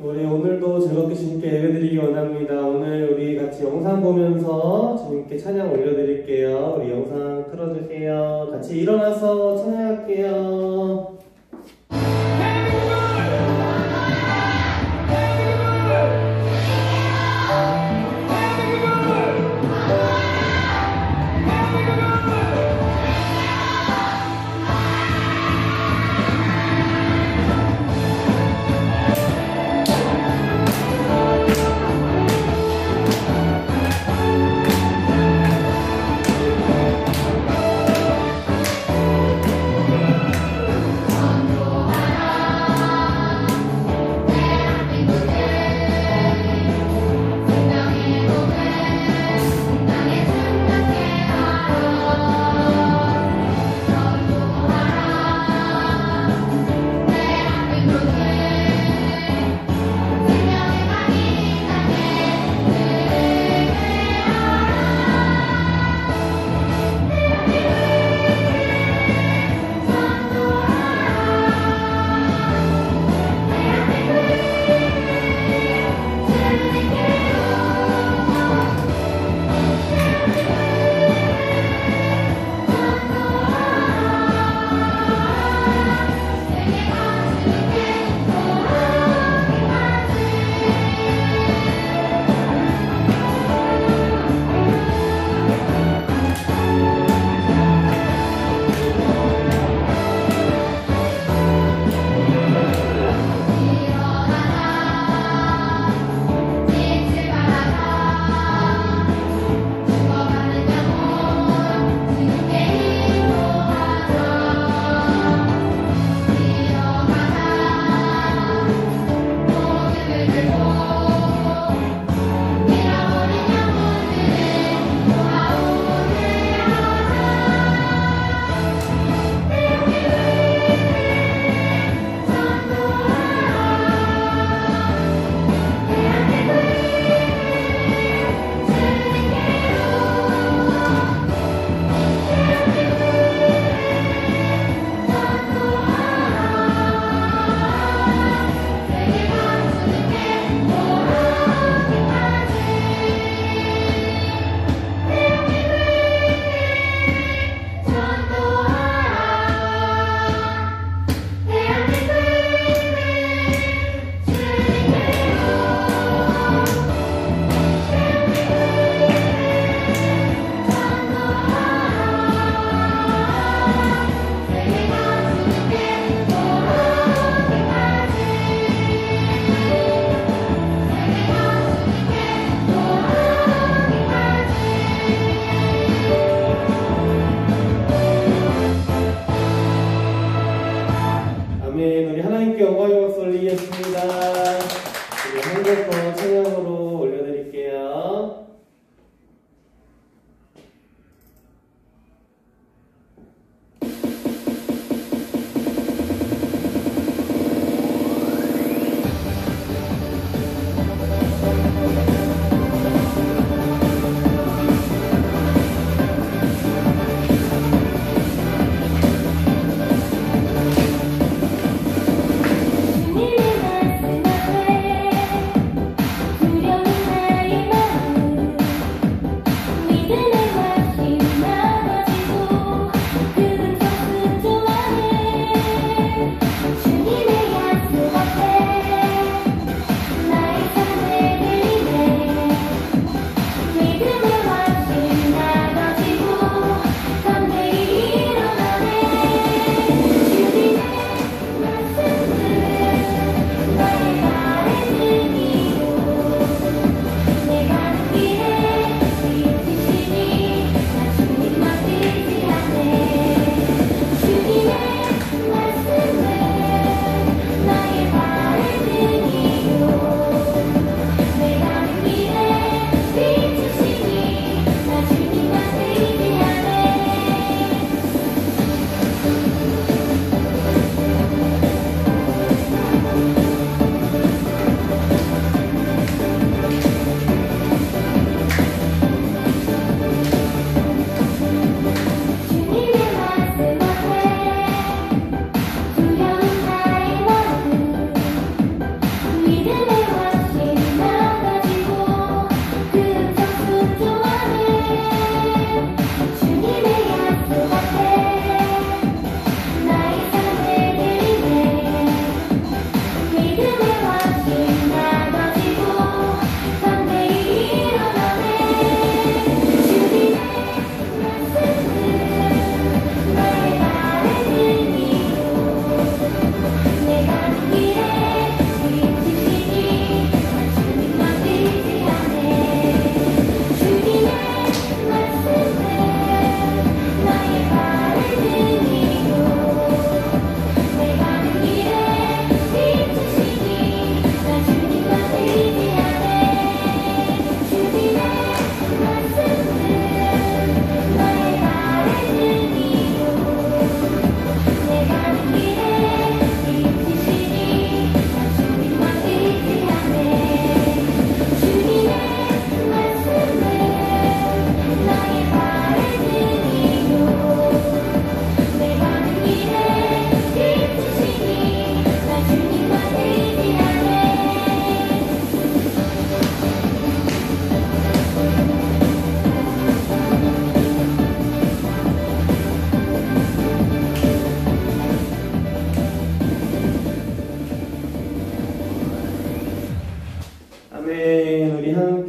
우리 오늘도 즐겁게 주님께 예배드리기 원합니다. 오늘 우리 같이 영상 보면서 주님께 찬양 올려드릴게요. 우리 영상 틀어주세요. 같이 일어나서 찬양할게요.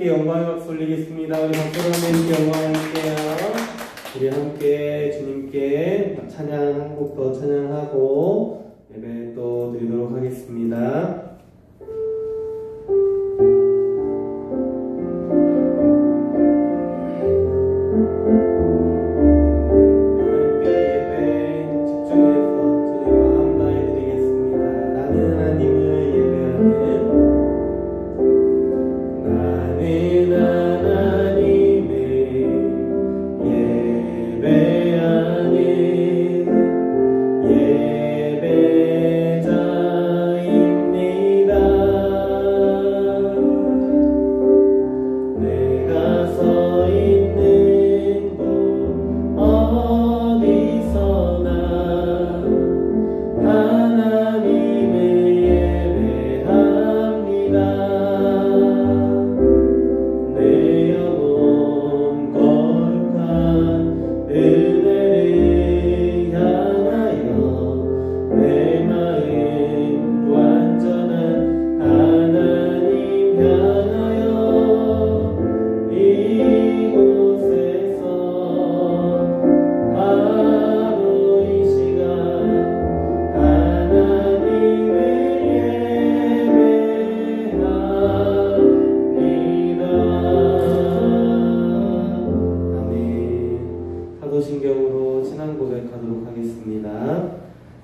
하나님께 영광의 박수 올리겠습니다. 우리 박수로 하나님께 영광할게요. 우리 함께 주님께 찬양 한 곡 더 찬양하고 예배 또 드리도록 하겠습니다.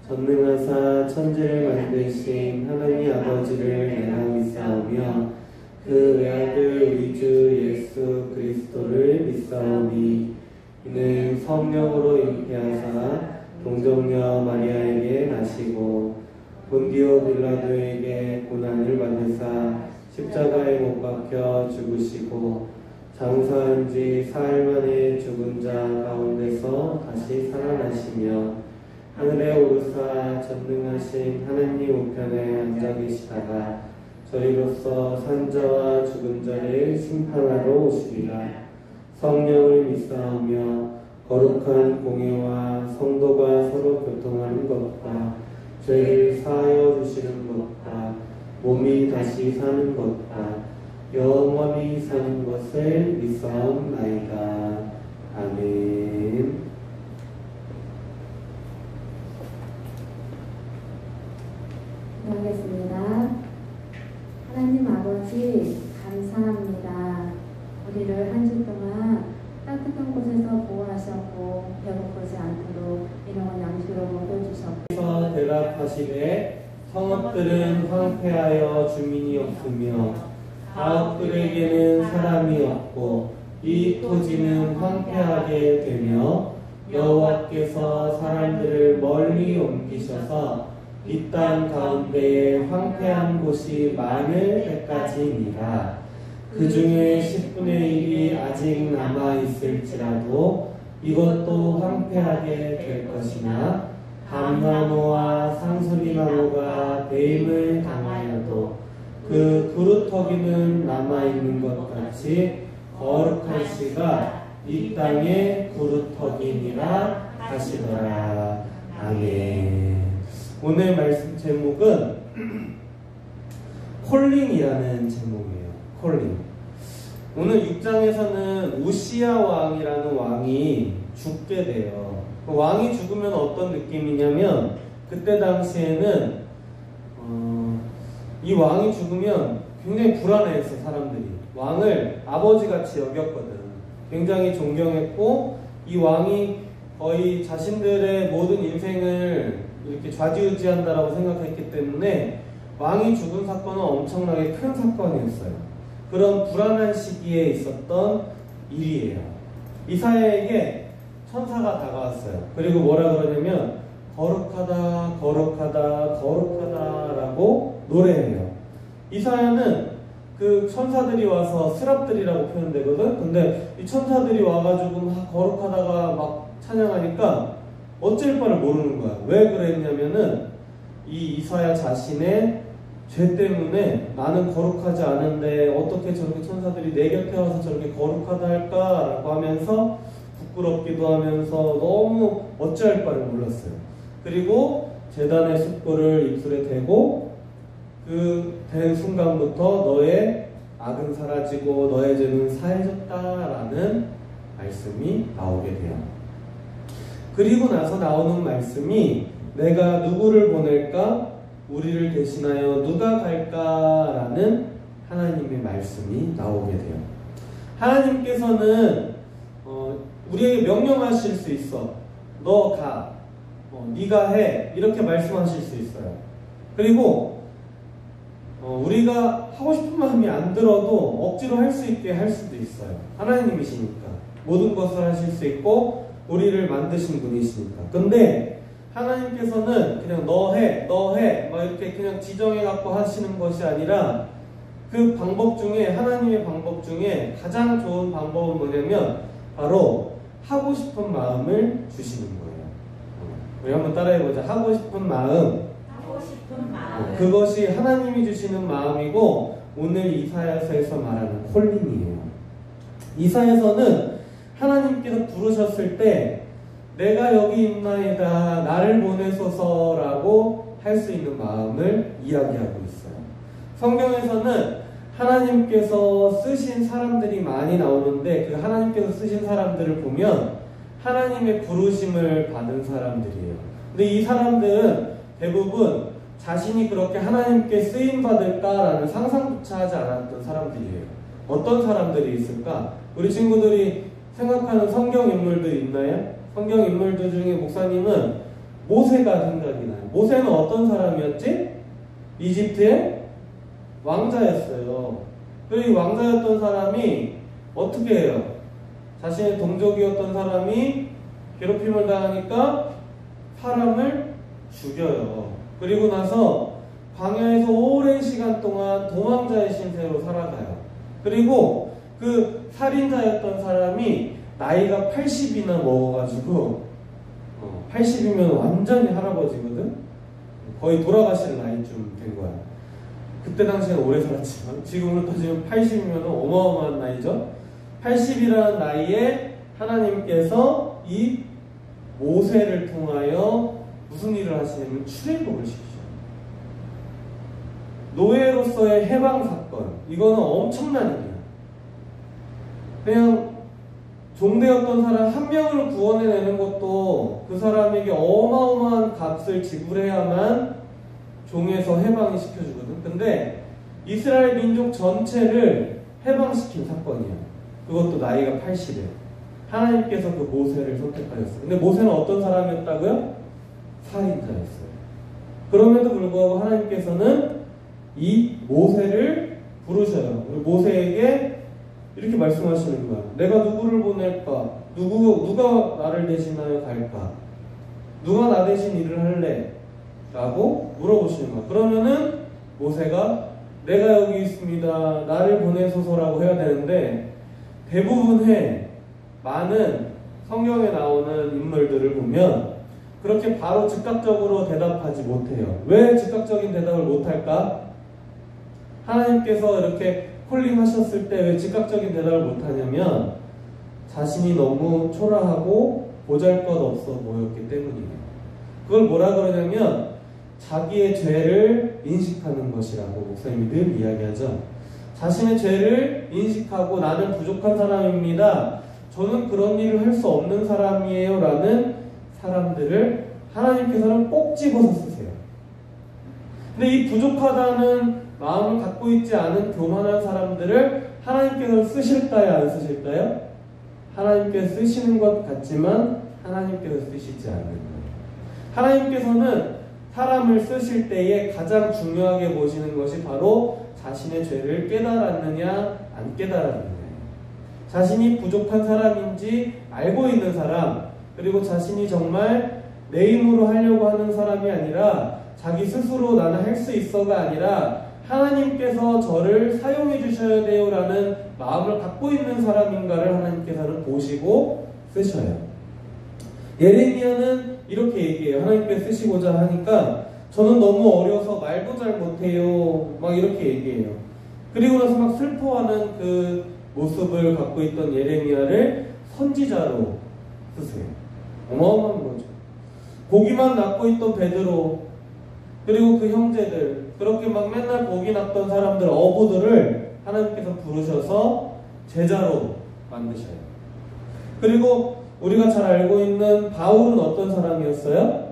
전능하사 천지를 만드신 하나님 아버지를 내가 믿사오며 그 외아들 우리 주 예수 그리스도를 믿사오니 이는 성령으로 잉태하사 동정녀 마리아에게 나시고 본디오 빌라도에게 고난을 받으사 십자가에 못 박혀 죽으시고 장사한 지 사흘 만에 죽은 자 가운데서 다시 살아나시며 하늘에 오르사 전능하신 하나님 우편에 앉아 계시다가 저희로서 산자와 죽은 자를 심판하러 오시리라. 성령을 믿사오며 거룩한 공예와 성도가 서로 교통하는 것과 죄를 사하여 주시는 것과 몸이 다시 사는 것과 영원히 사는 것을 믿사옵나이다. 아멘. 하겠습니다. 하나님 아버지 감사합니다. 우리를 한 주 동안 따뜻한 곳에서 보호하셨고 배고프지 않도록 일용할 양식으로 먹여주셨고 대답하시되 성읍들은 황폐하여 주민이 없으며 가옥들에게는 사람이 없고 이 토지는 황폐하게 되며 여호와께서 사람들을 멀리 옮기셔서 이 땅 가운데에 황폐한 곳이 많을 때까지니라. 그 중에 10분의 1이 아직 남아있을지라도 이것도 황폐하게 될 것이나 감나무와 상수리나무가 배임을 당하여도 그 그루터기는 남아있는 것 같이 거룩한 씨가 이 땅의 그루터기니라 하시더라. 아멘. 오늘 말씀 제목은 콜링이라는 제목이에요. 콜링. 오늘 6장에서는 우시야 왕이라는 왕이 죽게 돼요. 왕이 죽으면 어떤 느낌이냐면 그때 당시에는 이 왕이 죽으면 굉장히 불안해했어. 사람들이 왕을 아버지같이 여겼거든. 굉장히 존경했고 이 왕이 거의 자신들의 모든 인생을 이렇게 좌지우지한다라고 생각했기 때문에 왕이 죽은 사건은 엄청나게 큰 사건이었어요. 그런 불안한 시기에 있었던 일이에요. 이사야에게 천사가 다가왔어요. 그리고 뭐라 그러냐면 거룩하다 거룩하다 거룩하다 라고 노래해요. 이사야는 그 천사들이 와서 스랍들이라고 표현되거든. 근데 이 천사들이 와가지고 막 거룩하다가 막 찬양하니까 어쩔 바를 모르는 거야. 왜 그랬냐면은 이 이사야 자신의 죄 때문에 나는 거룩하지 않은데 어떻게 저렇게 천사들이 내 곁에 와서 저렇게 거룩하다 할까라고 하면서 부끄럽기도 하면서 너무 어찌할 바를 몰랐어요. 그리고 제단의 숯불을 입술에 대고 그 된 순간부터 너의 악은 사라지고 너의 죄는 사해졌다라는 말씀이 나오게 돼요. 그리고 나서 나오는 말씀이 내가 누구를 보낼까? 우리를 대신하여 누가 갈까라는 하나님의 말씀이 나오게 돼요. 하나님께서는 우리에게 명령하실 수 있어. 너 가. 네가 해. 이렇게 말씀하실 수 있어요. 그리고 우리가 하고 싶은 마음이 안 들어도 억지로 할 수 있게 할 수도 있어요. 하나님이시니까. 모든 것을 하실 수 있고 우리를 만드신 분이시니까. 근데 하나님께서는 그냥 너 해 막 이렇게 그냥 지정해 갖고 하시는 것이 아니라 그 방법 중에 하나님의 방법 중에 가장 좋은 방법은 뭐냐면 바로 하고 싶은 마음을 주시는 거예요. 우리 한번 따라해보자. 하고 싶은 마음. 그것이 하나님이 주시는 마음이고 오늘 이사야서에서 말하는 콜링이에요. 이사야서는 하나님께서 부르셨을 때 내가 여기 있나이다 나를 보내소서라고 할 수 있는 마음을 이야기하고 있어요. 성경에서는 하나님께서 쓰신 사람들이 많이 나오는데 그 하나님께서 쓰신 사람들을 보면 하나님의 부르심을 받은 사람들이에요. 근데 이 사람들은 대부분 자신이 그렇게 하나님께 쓰임받을까라는 상상조차 하지 않았던 사람들이에요. 어떤 사람들이 있을까? 우리 친구들이 생각하는 성경 인물들 있나요? 성경 인물들 중에 목사님은 모세가 생각이 나요. 모세는 어떤 사람이었지? 이집트의 왕자였어요. 그리고 이 왕자였던 사람이 어떻게 해요? 자신의 동족이었던 사람이 괴롭힘을 당하니까 사람을 죽여요. 그리고 나서 광야에서 오랜 시간 동안 도망자의 신세로 살아가요. 그리고 그 살인자였던 사람이 나이가 80이나 먹어가지고 80이면 완전히 할아버지거든? 거의 돌아가실 나이쯤 된 거야. 그때 당시에는 오래 살았지만 지금으로 따지면 80이면 어마어마한 나이죠. 80이라는 나이에 하나님께서 이 모세를 통하여 무슨 일을 하시냐면 출애굽을 시키죠. 노예로서의 해방 사건. 이거는 엄청난 일이야. 그냥 종되었던 사람 한 명을 구원해내는 것도 그 사람에게 어마어마한 값을 지불해야만 종에서 해방이 시켜주거든. 근데 이스라엘 민족 전체를 해방시킨 사건이야. 그것도 나이가 80이에요. 하나님께서 그 모세를 선택하셨어요. 근데 모세는 어떤 사람이었다고요? 살인자였어요. 그럼에도 불구하고 하나님께서는 이 모세를 부르셔요. 그리고 모세에게 이렇게 말씀하시는 거야. 내가 누구를 보낼까? 누가 나를 대신하여 갈까? 누가 나 대신 일을 할래? 라고 물어보시는 거야. 그러면은 모세가 내가 여기 있습니다. 나를 보내소서라고 해야 되는데 대부분의 많은 성경에 나오는 인물들을 보면 그렇게 바로 즉각적으로 대답하지 못해요. 왜 즉각적인 대답을 못할까? 하나님께서 이렇게 콜링 하셨을 때 왜 즉각적인 대답을 못하냐면 자신이 너무 초라하고 보잘것없어 보였기 때문이에요. 그걸 뭐라 그러냐면 자기의 죄를 인식하는 것이라고 목사님이 늘 이야기하죠. 자신의 죄를 인식하고 나는 부족한 사람입니다. 저는 그런 일을 할 수 없는 사람이에요 라는 사람들을 하나님께서는 꼭 집어서 쓰세요. 근데 이 부족하다는 마음을 갖고 있지 않은 교만한 사람들을 하나님께서 쓰실까요? 안 쓰실까요? 하나님께서 쓰시는 것 같지만 하나님께서 쓰시지 않는 거예요. 하나님께서는 사람을 쓰실 때에 가장 중요하게 보시는 것이 바로 자신의 죄를 깨달았느냐 안 깨달았느냐. 자신이 부족한 사람인지 알고 있는 사람, 그리고 자신이 정말 내 힘으로 하려고 하는 사람이 아니라 자기 스스로 나는 할 수 있어가 아니라 하나님께서 저를 사용해 주셔야 돼요 라는 마음을 갖고 있는 사람인가를 하나님께서는 보시고 쓰셔요. 예레미야는 이렇게 얘기해요. 하나님께서 쓰시고자 하니까 저는 너무 어려서 말도 잘 못해요 막 이렇게 얘기해요. 그리고 나서 막 슬퍼하는 그 모습을 갖고 있던 예레미야를 선지자로 쓰세요. 어마어마한 거죠. 고기만 낳고 있던 베드로 그리고 그 형제들 그렇게 막 맨날 고기 낳던 사람들 어부들을 하나님께서 부르셔서 제자로 만드셔요. 그리고 우리가 잘 알고 있는 바울은 어떤 사람이었어요?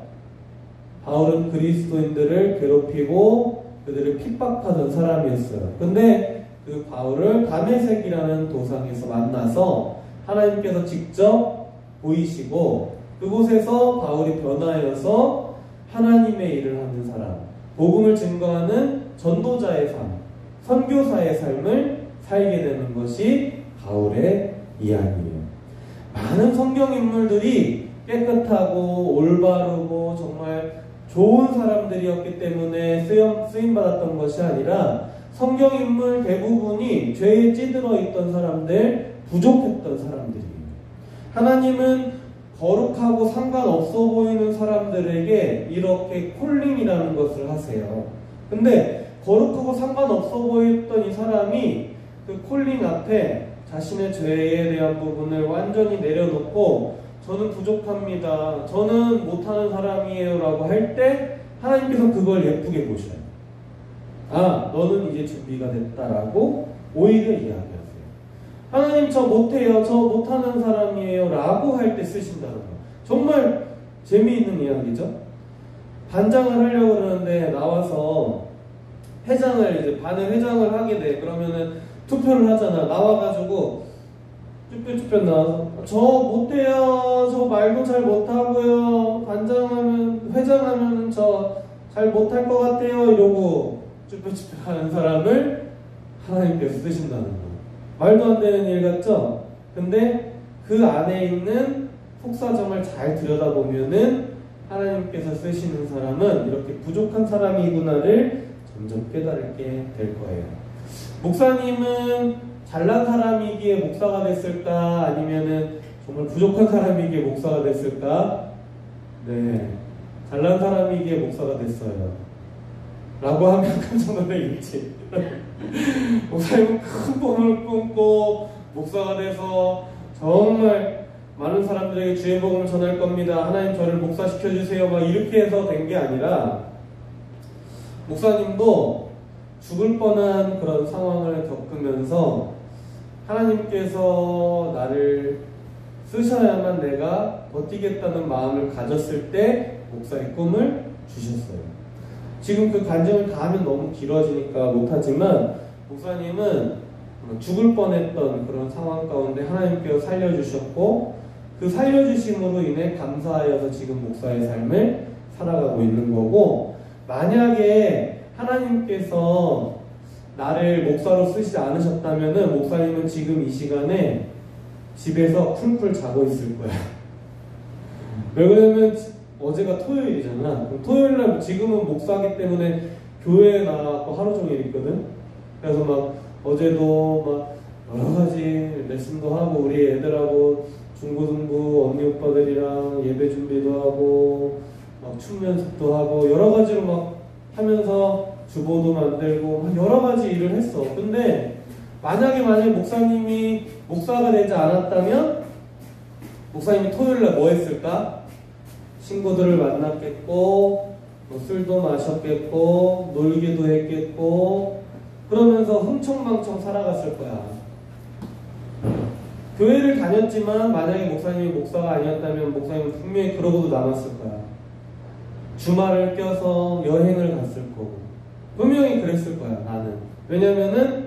바울은 그리스도인들을 괴롭히고 그들을 핍박하던 사람이었어요. 근데 그 바울을 다메섹이라는 도상에서 만나서 하나님께서 직접 보이시고 그곳에서 바울이 변화하여서 하나님의 일을 하는 사람, 복음을 증거하는 전도자의 삶, 선교사의 삶을 살게 되는 것이 바울의 이야기예요. 많은 성경 인물들이 깨끗하고 올바르고 정말 좋은 사람들이었기 때문에 쓰임받았던 것이 아니라 성경 인물 대부분이 죄에 찌들어 있던 사람들, 부족했던 사람들이에요. 하나님은 거룩하고 상관없어 보이는 사람들에게 이렇게 콜링이라는 것을 하세요. 근데 거룩하고 상관없어 보였던 이 사람이 그 콜링 앞에 자신의 죄에 대한 부분을 완전히 내려놓고 저는 부족합니다. 저는 못하는 사람이에요 라고 할 때 하나님께서 그걸 예쁘게 보셔요. 아, 너는 이제 준비가 됐다라고 오히려 이야기하세요. 하나님 저 못해요. 저 못하는 사람이에요 라고 할 때 쓰신다는 거예요. 정말 재미있는 이야기죠. 반장을 하려고 그러는데 나와서 회장을 이제 반을 회장을 하게 돼. 그러면은 투표를 하잖아. 나와가지고 쭈뼛쭈뼛 나와서 저 못해요. 저 말도 잘 못하고요. 반장하면 회장하면 저 잘 못할 것 같아요. 이러고 쭈뼛쭈뼛 하는 사람을 하나님께서 쓰신다는 거예요. 말도 안 되는 일 같죠? 근데 그 안에 있는 속사정을 잘 들여다보면은 하나님께서 쓰시는 사람은 이렇게 부족한 사람이구나를 점점 깨달게 될 거예요. 목사님은 잘난 사람이기에 목사가 됐을까? 아니면은 정말 부족한 사람이기에 목사가 됐을까? 네, 잘난 사람이기에 목사가 됐어요. 라고 하면 깜짝 놀라겠지. 목사님은 큰 꿈을 꿈고 목사가 돼서 정말 많은 사람들에게 주의 복음을 전할 겁니다. 하나님 저를 목사시켜주세요. 막 이렇게 해서 된 게 아니라 목사님도 죽을 뻔한 그런 상황을 겪으면서 하나님께서 나를 쓰셔야만 내가 버티겠다는 마음을 가졌을 때 목사의 꿈을 주셨어요. 지금 그 간증을 다 하면 너무 길어지니까 못하지만 목사님은 죽을 뻔했던 그런 상황 가운데 하나님께서 살려주셨고 그 살려주심으로 인해 감사하여서 지금 목사의 삶을 살아가고 있는 거고, 만약에 하나님께서 나를 목사로 쓰시지 않으셨다면은 목사님은 지금 이 시간에 집에서 쿨쿨 자고 있을 거야. 왜 그러냐면 어제가 토요일이잖아. 토요일날 지금은 목사기 때문에 교회에 나가고 하루 종일 있거든. 그래서 막 어제도 막 여러 가지 레슨도 하고 우리 애들하고 중고등부 언니 오빠들이랑 예배 준비도 하고 막 춤 연습도 하고 여러 가지로 막 하면서 주보도 만들고 막 여러 가지 일을 했어. 근데 만약에 목사님이 목사가 되지 않았다면 목사님이 토요일날 뭐 했을까? 친구들을 만났겠고 뭐 술도 마셨겠고 놀기도 했겠고 그러면서 흥청망청 살아갔을 거야. 교회를 다녔지만 만약에 목사님이 목사가 아니었다면 목사님은 분명히 그러고도 남았을 거야. 주말을 껴서 여행을 갔을 거고 분명히 그랬을 거야. 나는 왜냐면은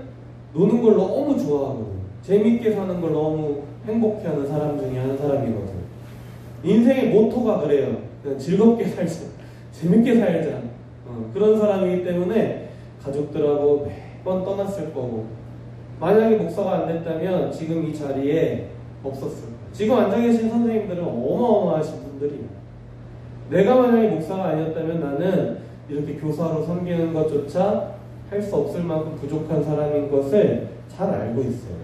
노는 걸 너무 좋아하거든. 재밌게 사는 걸 너무 행복해하는 사람 중에 한 사람이거든. 인생의 모토가 그래요. 그냥 즐겁게 살자, 재밌게 살자, 그런 사람이기 때문에 가족들하고 매번 떠났을 거고, 만약에 목사가 안 됐다면 지금 이 자리에 없었을 거예요. 지금 앉아 계신 선생님들은 어마어마하신 분들이에요. 내가 만약에 목사가 아니었다면 나는 이렇게 교사로 섬기는 것조차 할 수 없을 만큼 부족한 사람인 것을 잘 알고 있어요.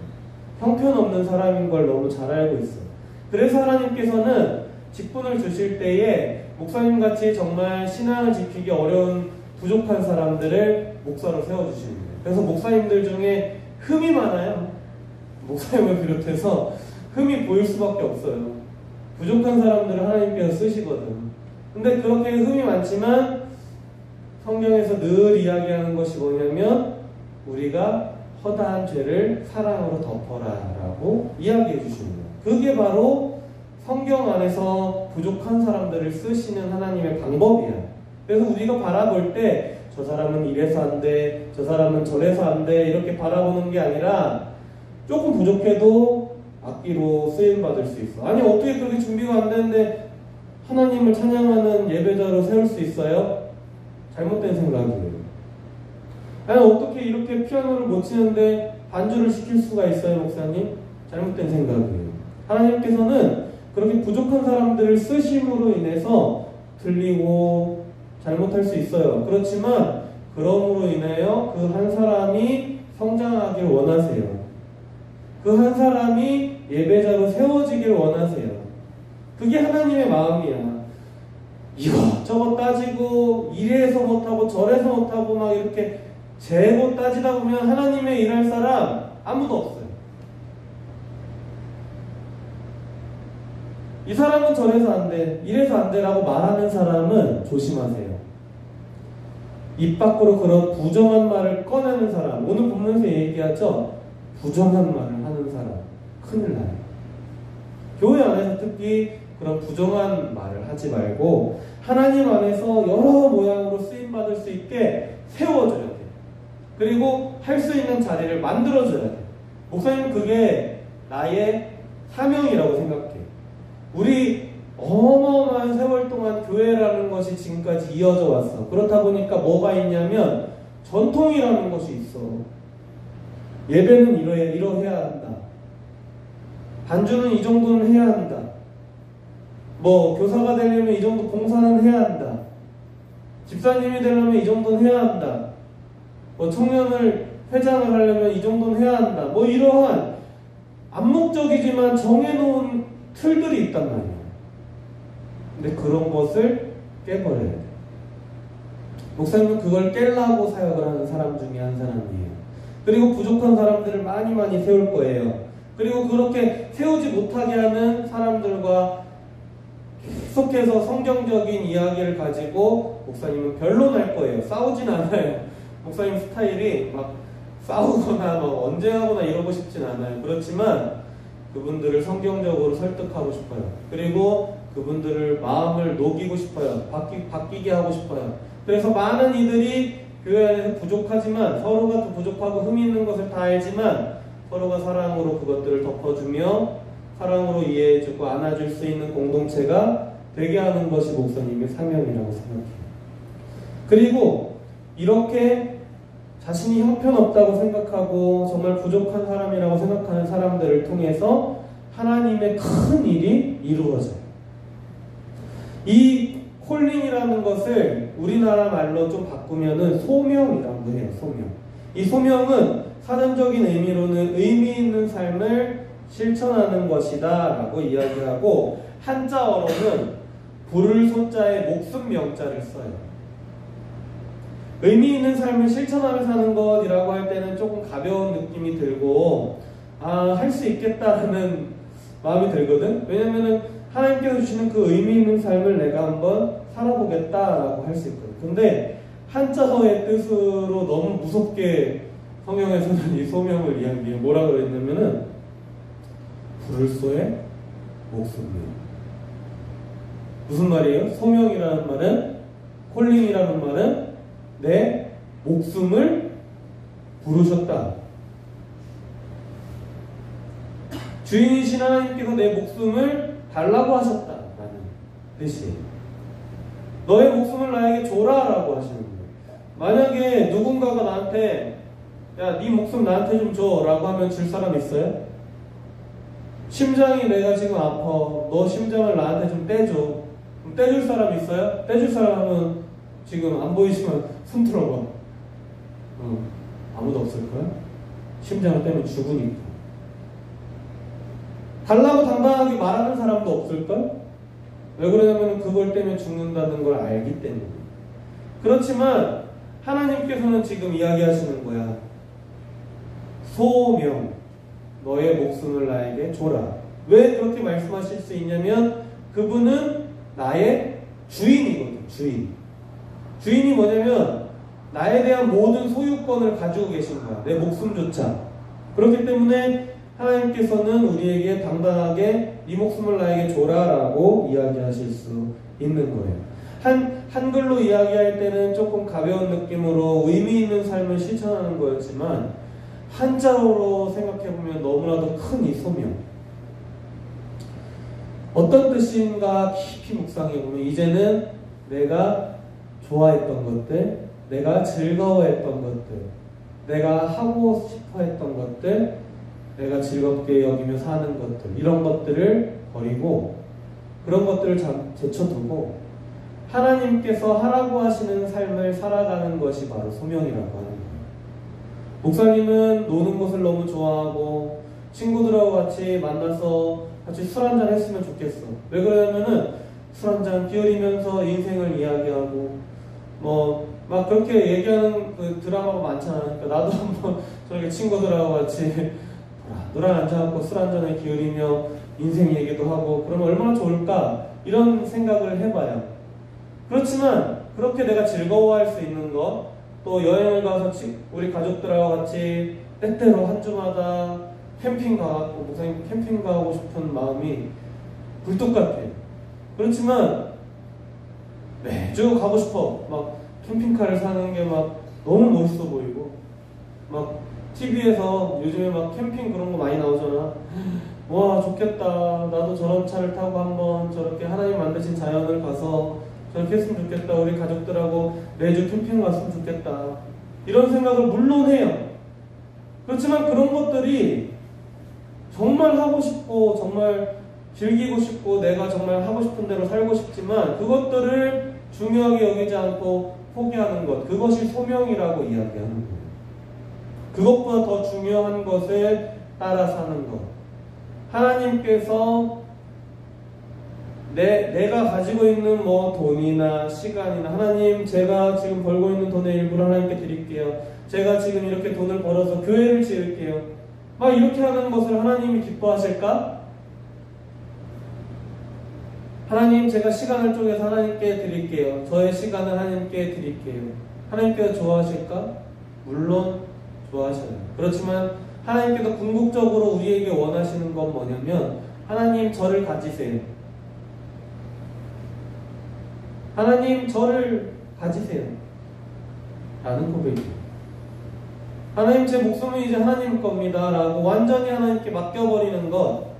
형편없는 사람인 걸 너무 잘 알고 있어요. 그래서 하나님께서는 직분을 주실 때에 목사님같이 정말 신앙을 지키기 어려운 부족한 사람들을 목사로 세워주시는 거예요. 그래서 목사님들 중에 흠이 많아요. 목사님을 비롯해서 흠이 보일 수밖에 없어요. 부족한 사람들을 하나님께서 쓰시거든. 근데 그렇게 흠이 많지만 성경에서 늘 이야기하는 것이 뭐냐면 우리가 허다한 죄를 사랑으로 덮어라 라고 이야기해 주시는 거예요. 그게 바로 성경 안에서 부족한 사람들을 쓰시는 하나님의 방법이야. 그래서 우리가 바라볼 때 저 사람은 이래서 안 돼, 저 사람은 저래서 안 돼 이렇게 바라보는 게 아니라 조금 부족해도 악기로 쓰임받을 수 있어. 아니 어떻게 그렇게 준비가 안 되는데 하나님을 찬양하는 예배자로 세울 수 있어요? 잘못된 생각이에요. 아니 어떻게 이렇게 피아노를 못 치는데 반주를 시킬 수가 있어요, 목사님? 잘못된 생각이에요. 하나님께서는 그렇게 부족한 사람들을 쓰심으로 인해서 들리고 잘못할 수 있어요. 그렇지만 그럼으로 인하여 그 한 사람이 성장하길 원하세요. 그 한 사람이 예배자로 세워지길 원하세요. 그게 하나님의 마음이야. 이것저것 따지고 이래서 못하고 저래서 못하고 막 이렇게 재고 따지다 보면 하나님의 일할 사람 아무도 없어요. 이 사람은 저래서 안 돼, 이래서 안 돼라고 말하는 사람은 조심하세요. 입 밖으로 그런 부정한 말을 꺼내는 사람, 오늘 본문에서 얘기하죠. 부정한 말을 하는 사람 큰일 나요. 교회 안에서 특히 그런 부정한 말을 하지 말고 하나님 안에서 여러 모양으로 쓰임받을 수 있게 세워줘야 돼요. 그리고 할 수 있는 자리를 만들어줘야 돼요. 목사님은 그게 나의 사명이라고 생각해요. 우리 어마어마한 세월 동안 교회라는 것이 지금까지 이어져 왔어. 그렇다 보니까 뭐가 있냐면 전통이라는 것이 있어. 예배는 이러해야 한다. 반주는 이 정도는 해야 한다. 뭐 교사가 되려면 이 정도 봉사는 해야 한다. 집사님이 되려면 이 정도는 해야 한다. 뭐 청년을 회장을 하려면 이 정도는 해야 한다. 뭐 이러한 암묵적이지만 정해놓은 틀들이 있단 말이에요. 근데 그런 것을 깨버려야 돼요. 목사님은 그걸 깨려고 사역을 하는 사람 중에 한 사람이에요. 그리고 부족한 사람들을 많이 세울 거예요. 그리고 그렇게 세우지 못하게 하는 사람들과 계속해서 성경적인 이야기를 가지고 목사님은 변론할 거예요. 싸우진 않아요. 목사님 스타일이 막 싸우거나 막 언쟁하거나 이러고 싶진 않아요. 그렇지만 그분들을 성경적으로 설득하고 싶어요. 그리고 그분들을 마음을 녹이고 싶어요. 바뀌게 하고 싶어요. 그래서 많은 이들이 교회 안에서 부족하지만 서로가 또 부족하고 흠이 있는 것을 다 알지만 서로가 사랑으로 그것들을 덮어주며 사랑으로 이해해주고 안아줄 수 있는 공동체가 되게 하는 것이 목사님의 사명이라고 생각해요. 그리고 이렇게 자신이 형편없다고 생각하고 정말 부족한 사람이라고 생각하는 사람들을 통해서 하나님의 큰 일이 이루어져요. 이 콜링이라는 것을 우리나라 말로 좀 바꾸면은 소명이라고 해요. 소명. 이 소명은 사전적인 의미로는 의미 있는 삶을 실천하는 것이다 라고 이야기하고 한자어로는 부를 소자에 목숨 명자를 써요. 의미 있는 삶을 실천하며 사는 것이라고 할 때는 조금 가벼운 느낌이 들고 할 수 있겠다라는 마음이 들거든. 왜냐면은 하나님께서 주시는 그 의미 있는 삶을 내가 한번 살아보겠다라고 할 수 있거든. 근데 한자어의 뜻으로 너무 무섭게 성경에서는 이 소명을 이야기해요. 뭐라 그랬냐면은 부를 소에 목숨이에요. 무슨 말이에요? 소명이라는 말은, 콜링이라는 말은 내 목숨을 부르셨다. 주인이신 하나님께서 내 목숨을 달라고 하셨다라는 뜻이에요. 너의 목숨을 나에게 줘라라고 하시는 거예요. 만약에 누군가가 나한테 야, 네 목숨 나한테 좀 줘라고 하면 줄 사람 있어요? 심장이 내가 지금 아파. 너 심장을 나한테 좀 떼줘. 그럼 떼줄 사람 있어요? 떼줄 사람 하면 지금 안 보이시면 손 들어봐. 아무도 없을까요? 심장을 떼면 죽으니까. 달라고 당당하게 말하는 사람도 없을까요? 왜 그러냐면 그걸 떼면 죽는다는 걸 알기 때문에. 그렇지만 하나님께서는 지금 이야기하시는 거야. 소명, 너의 목숨을 나에게 줘라. 왜 그렇게 말씀하실 수 있냐면 그분은 나의 주인이거든. 주인이 뭐냐면 나에 대한 모든 소유권을 가지고 계신 거야. 내 목숨조차. 그렇기 때문에 하나님께서는 우리에게 당당하게 네 목숨을 나에게 줘라라고 이야기하실 수 있는 거예요. 한글로 이야기할 때는 조금 가벼운 느낌으로 의미 있는 삶을 실천하는 거였지만 한자어로 생각해보면 너무나도 큰 이 소명. 어떤 뜻인가 깊이 묵상해보면 이제는 내가 좋아했던 것들, 내가 즐거워했던 것들, 내가 하고 싶어 했던 것들, 내가 즐겁게 여기며 사는 것들, 이런 것들을 버리고 그런 것들을 제쳐두고 하나님께서 하라고 하시는 삶을 살아가는 것이 바로 소명이라고 하는 거예요. 목사님은 노는 것을 너무 좋아하고 친구들하고 같이 만나서 같이 술 한잔 했으면 좋겠어. 왜 그러냐면은 술 한잔 기울이면서 인생을 이야기하고 막 그렇게 얘기하는 그 드라마가 많잖아. 그러니까 나도 한번 저렇게 친구들하고 같이 노란 앉아갖고 술 한잔을 기울이며 인생 얘기도 하고 그러면 얼마나 좋을까? 이런 생각을 해봐요. 그렇지만 그렇게 내가 즐거워할 수 있는 것, 또 여행을 가서 우리 가족들하고 같이 때때로 한 주마다 캠핑 가고 목사님 캠핑 가고 싶은 마음이 굴뚝 같아요. 그렇지만 매주 가고 싶어. 막 캠핑카를 사는 게 막 너무 멋있어 보이고 막 TV에서 요즘에 막 캠핑 그런 거 많이 나오잖아. 와 좋겠다. 나도 저런 차를 타고 한번 저렇게 하나님 만드신 자연을 가서 저렇게 했으면 좋겠다. 우리 가족들하고 매주 캠핑 갔으면 좋겠다. 이런 생각을 물론 해요. 그렇지만 그런 것들이 정말 하고 싶고 정말 즐기고 싶고 내가 정말 하고 싶은 대로 살고 싶지만 그것들을 중요하게 여기지 않고 포기하는 것, 그것이 소명이라고 이야기하는 거예요. 그것보다 더 중요한 것을 따라 사는 것. 하나님께서 내가 가지고 있는 돈이나 시간이나 하나님 제가 지금 벌고 있는 돈의 일부를 하나님께 드릴게요. 제가 지금 이렇게 돈을 벌어서 교회를 지을게요. 막 이렇게 하는 것을 하나님이 기뻐하실까? 하나님 제가 시간을 쪼개서 하나님께 드릴게요. 저의 시간을 하나님께 드릴게요. 하나님께서 좋아하실까? 물론 좋아하셔요. 그렇지만 하나님께서 궁극적으로 우리에게 원하시는 건 뭐냐면 하나님 저를 가지세요. 하나님 저를 가지세요. 라는 고백이에요. 하나님 제 목숨은 이제 하나님 겁니다. 라고 완전히 하나님께 맡겨버리는 것.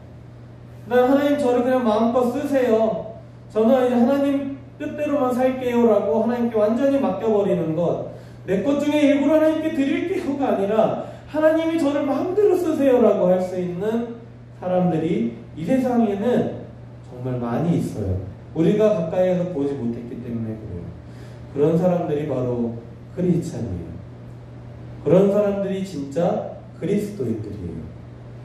그다음 하나님 저를 그냥 마음껏 쓰세요. 저는 이제 하나님 뜻대로만 살게요. 라고 하나님께 완전히 맡겨버리는 것. 내 것 중에 일부러 하나님께 드릴게요가 아니라 하나님이 저를 마음대로 쓰세요. 라고 할 수 있는 사람들이 이 세상에는 정말 많이 있어요. 우리가 가까이에서 보지 못했기 때문에 그래요. 그런 사람들이 바로 크리스찬이에요. 그런 사람들이 진짜 그리스도인들이에요.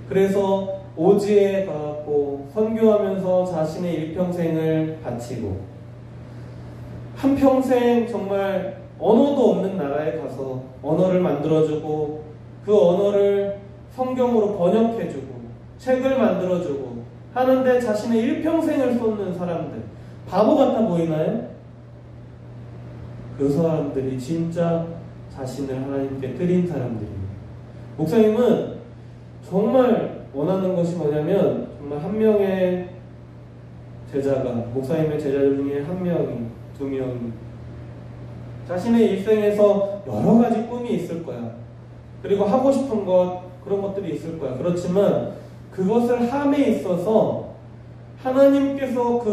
그래서 오지에 가고 선교하면서 자신의 일평생을 바치고 한평생 정말 언어도 없는 나라에 가서 언어를 만들어주고 그 언어를 성경으로 번역해주고 책을 만들어주고 하는데 자신의 일평생을 쏟는 사람들, 바보 같아 보이나요? 그 사람들이 진짜 자신을 하나님께 드린 사람들이에요. 목사님은 정말 원하는 것이 뭐냐면 정말 한 명의 제자가, 목사님의 제자들 중에 한 명이, 두 명이 자신의 일생에서 여러 가지 꿈이 있을 거야. 그리고 하고 싶은 것, 그런 것들이 있을 거야. 그렇지만 그것을 함에 있어서 하나님께서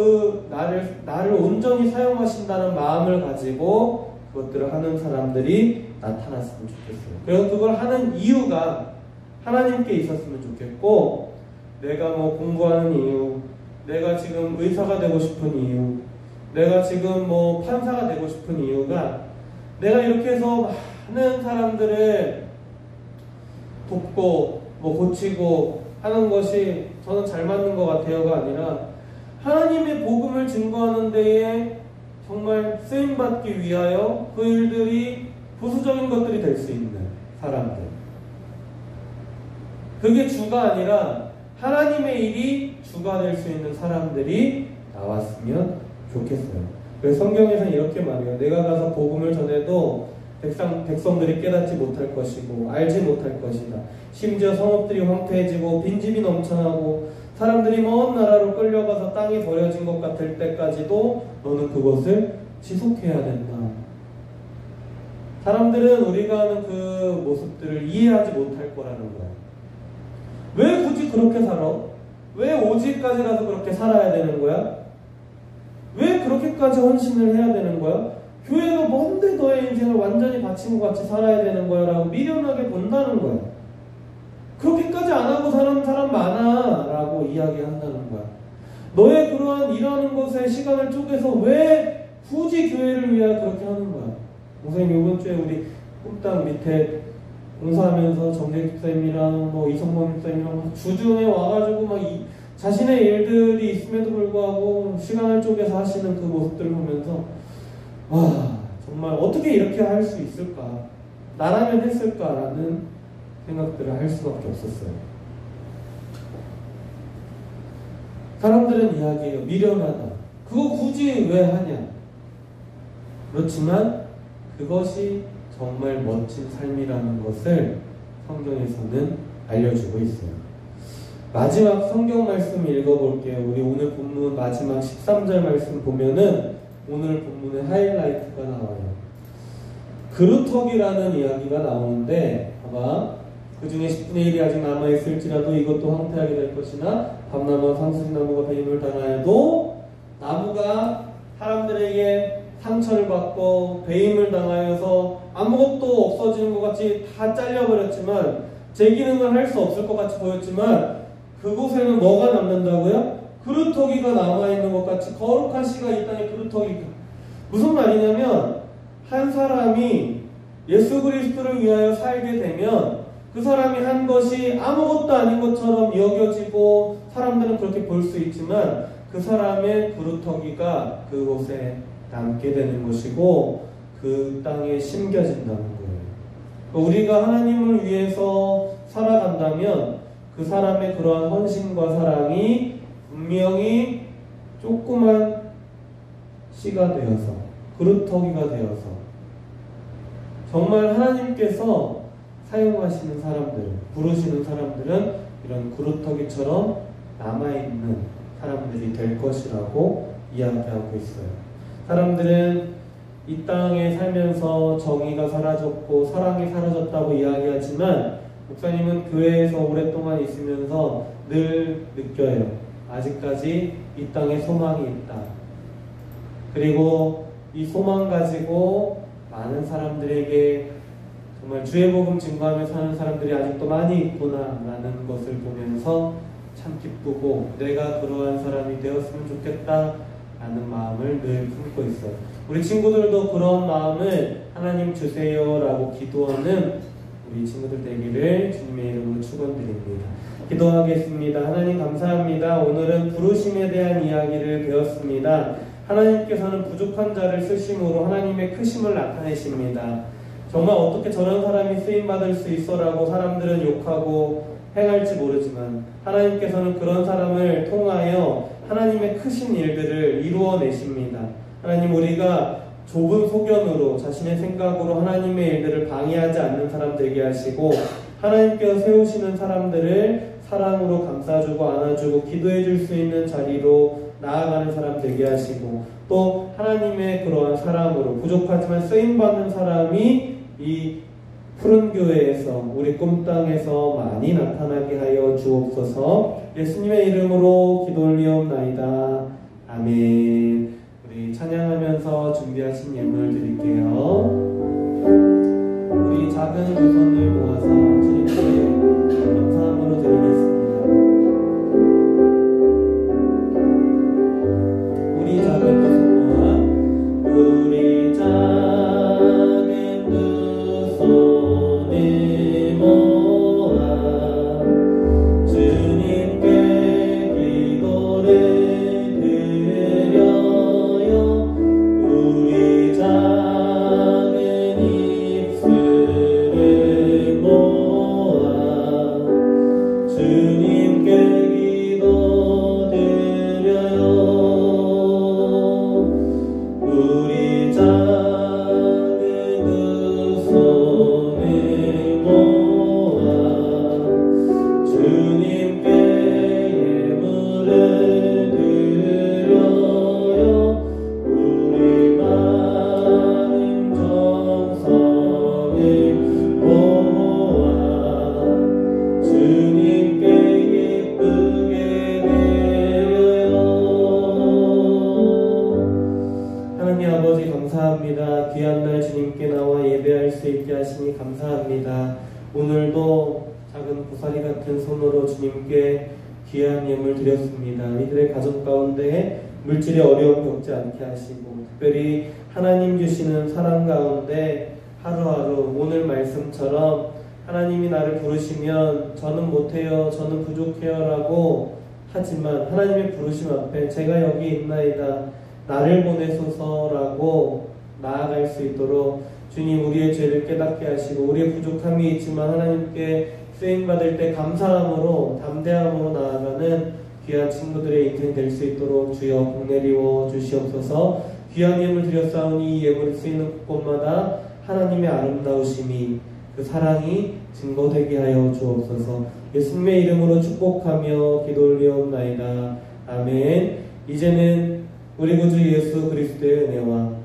나를 온전히 사용하신다는 마음을 가지고 그것들을 하는 사람들이 나타났으면 좋겠어요. 그래서 그걸 하는 이유가 하나님께 있었으면 좋겠고, 내가 공부하는 이유, 내가 지금 의사가 되고 싶은 이유, 내가 지금 판사가 되고 싶은 이유가 내가 이렇게 해서 많은 사람들을 돕고 고치고 하는 것이 저는 잘 맞는 것 같아요가 아니라 하나님의 복음을 증거하는 데에 정말 쓰임받기 위하여 그 일들이 부수적인 것들이 될 수 있는 사람들, 그게 주가 아니라 하나님의 일이 주가 될 수 있는 사람들이 나왔으면 좋겠어요. 그래서 성경에서는 이렇게 말해요. 내가 가서 복음을 전해도 백성들이 깨닫지 못할 것이고 알지 못할 것이다. 심지어 성읍들이 황폐해지고 빈집이 넘쳐나고 사람들이 먼 나라로 끌려가서 땅이 버려진 것 같을 때까지도 너는 그것을 지속해야 된다. 사람들은 우리가 하는 그 모습들을 이해하지 못할 거라는 거야. 왜 굳이 그렇게 살아? 왜 오지까지 가서 그렇게 살아야 되는 거야? 왜 그렇게까지 헌신을 해야 되는 거야? 교회가 뭔데 너의 인생을 완전히 바친 것 같이 살아야 되는 거야? 라고 미련하게 본다는 거야. 그렇게까지 안 하고 사는 사람 많아 라고 이야기한다는 거야. 너의 그러한 일하는 것에 시간을 쪼개서 왜 굳이 교회를 위하여 그렇게 하는 거야? 목사님 이번 주에 우리 꿈땅 밑에 공사하면서 정재익 집사님이랑 이성범 집사님이랑 주중에 와가지고 막 자신의 일들이 있음에도 불구하고 시간을 쪼개서 하시는 그 모습들을 보면서 와 정말 어떻게 이렇게 할 수 있을까? 나라면 했을까라는 생각들을 할 수밖에 없었어요. 사람들은 이야기해요. 미련하다. 그거 굳이 왜 하냐? 그렇지만 그것이 정말 멋진 삶이라는 것을 성경에서는 알려주고 있어요. 마지막 성경 말씀 읽어볼게요. 우리 오늘 본문 마지막 13절 말씀 보면은 오늘 본문의 하이라이트가 나와요. 그루터기라는 이야기가 나오는데 봐봐. 그 중에 10분의 1이 아직 남아있을지라도 이것도 황폐하게 될 것이나 밤나무와 상수나무가 배임을 당하여도 나무가 사람들에게 상처를 받고 배임을 당하여서 아무것도 없어지는 것 같이 다 잘려버렸지만 제 기능을 할 수 없을 것 같이 보였지만 그곳에는 뭐가 남는다고요? 그루터기가 남아있는 것 같이 거룩한 씨가 이 땅에 그루터기가. 무슨 말이냐면 한 사람이 예수 그리스도를 위하여 살게 되면 그 사람이 한 것이 아무것도 아닌 것처럼 여겨지고 사람들은 그렇게 볼 수 있지만 그 사람의 그루터기가 그곳에 남게 되는 것이고 그 땅에 심겨진다는 거예요. 우리가 하나님을 위해서 살아간다면 그 사람의 그러한 헌신과 사랑이 분명히 조그만 씨가 되어서 그루터기가 되어서 정말 하나님께서 사용하시는 사람들, 부르시는 사람들은 이런 그루터기처럼 남아있는 사람들이 될 것이라고 이야기하고 있어요. 사람들은 이 땅에 살면서 정의가 사라졌고 사랑이 사라졌다고 이야기하지만 목사님은 교회에서 오랫동안 있으면서 늘 느껴요. 아직까지 이 땅에 소망이 있다. 그리고 이 소망 가지고 많은 사람들에게 정말 주의 복음 증거하며 사는 사람들이 아직도 많이 있구나 라는 것을 보면서 참 기쁘고 내가 그러한 사람이 되었으면 좋겠다 라는 마음을 늘 품고 있어요. 우리 친구들도 그런 마음을 하나님 주세요 라고 기도하는 우리 친구들 되기를 주님의 이름으로 축원드립니다. 기도하겠습니다. 하나님 감사합니다. 오늘은 부르심에 대한 이야기를 배웠습니다. 하나님께서는 부족한 자를 쓰심으로 하나님의 크심을 나타내십니다. 정말 어떻게 저런 사람이 쓰임받을 수 있어라고 사람들은 욕하고 행할지 모르지만 하나님께서는 그런 사람을 통하여 하나님의 크신 일들을 이루어내십니다. 하나님 우리가 좁은 소견으로 자신의 생각으로 하나님의 일들을 방해하지 않는 사람 되게 하시고 하나님께서 세우시는 사람들을 사랑으로 감싸주고 안아주고 기도해줄 수 있는 자리로 나아가는 사람 되게 하시고 또 하나님의 그러한 사랑으로 부족하지만 쓰임받는 사람이 이 푸른 교회에서 우리 꿈땅에서 많이 나타나게 하여 주옵소서. 예수님의 이름으로 기도 올리옵나이다. 아멘. 우리 찬양하면서 준비하신 예물 드릴게요. 우리 작은 두 손을 모아서 주님께 감사함으로 드리겠습니다. 우리 작은 두 손 모아 우리 작은 두 손을 모아 주님께 기도를 드려요. 우리 작은 입술을 모아 감사합니다. 귀한 날 주님께 나와 예배할 수 있게 하시니 감사합니다. 오늘도 작은 고사리 같은 손으로 주님께 귀한 예물 드렸습니다. 이들의 가족 가운데 물질의 어려움 겪지 않게 하시고 특별히 하나님 주시는 사랑 가운데 하루하루 오늘 말씀처럼 하나님이 나를 부르시면 저는 못해요, 저는 부족해요 라고 하지만 하나님의 부르심 앞에 제가 여기 있나이다, 나를 보내소서라고 나아갈 수 있도록 주님 우리의 죄를 깨닫게 하시고 우리의 부족함이 있지만 하나님께 쓰임받을 때 감사함으로 담대함으로 나아가는 귀한 친구들의 인생 될 수 있도록 주여 복 내리워 주시옵소서. 귀한 예물 드렸사오니 이 예물을 쓰이는 곳곳마다 하나님의 아름다우심이 그 사랑이 증거되게 하여 주옵소서. 예수님의 이름으로 축복하며 기도 올리옵나이다. 아멘. 이제는 우리 구주 예수 그리스도의 은혜와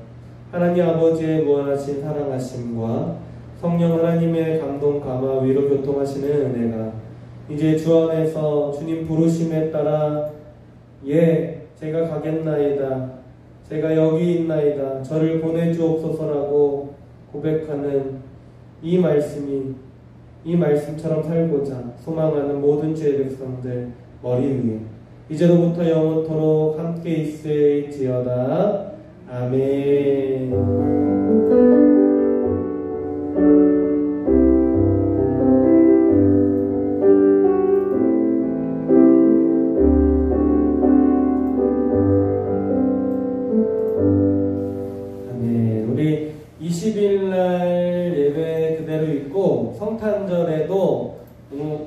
하나님 아버지의 무한하신 사랑하심과 성령 하나님의 감동 감화 위로 교통하시는 은혜가 이제 주 안에서 주님 부르심에 따라 제가 가겠나이다, 제가 여기 있나이다, 저를 보내주옵소서라고 고백하는 이 말씀처럼 살고자 소망하는 모든 주의 백성들 머리 위에 이제로부터 영원토록 함께 있을지어다. 아멘. 우리 20일날 예배 그대로 있고 성탄절에도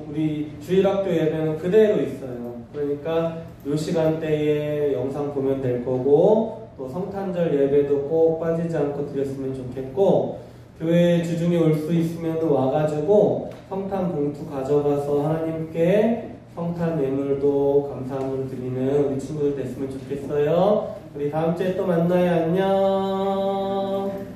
우리 주일학교 예배는 그대로 있어요. 그러니까 이 시간대에 영상 보면 될 거고 또 성탄절 예배도 꼭 빠지지 않고 드렸으면 좋겠고 교회 주중에 올 수 있으면 와가지고 성탄 봉투 가져가서 하나님께 성탄 예물도 감사함으로 드리는 우리 친구들 됐으면 좋겠어요. 우리 다음 주에 또 만나요. 안녕.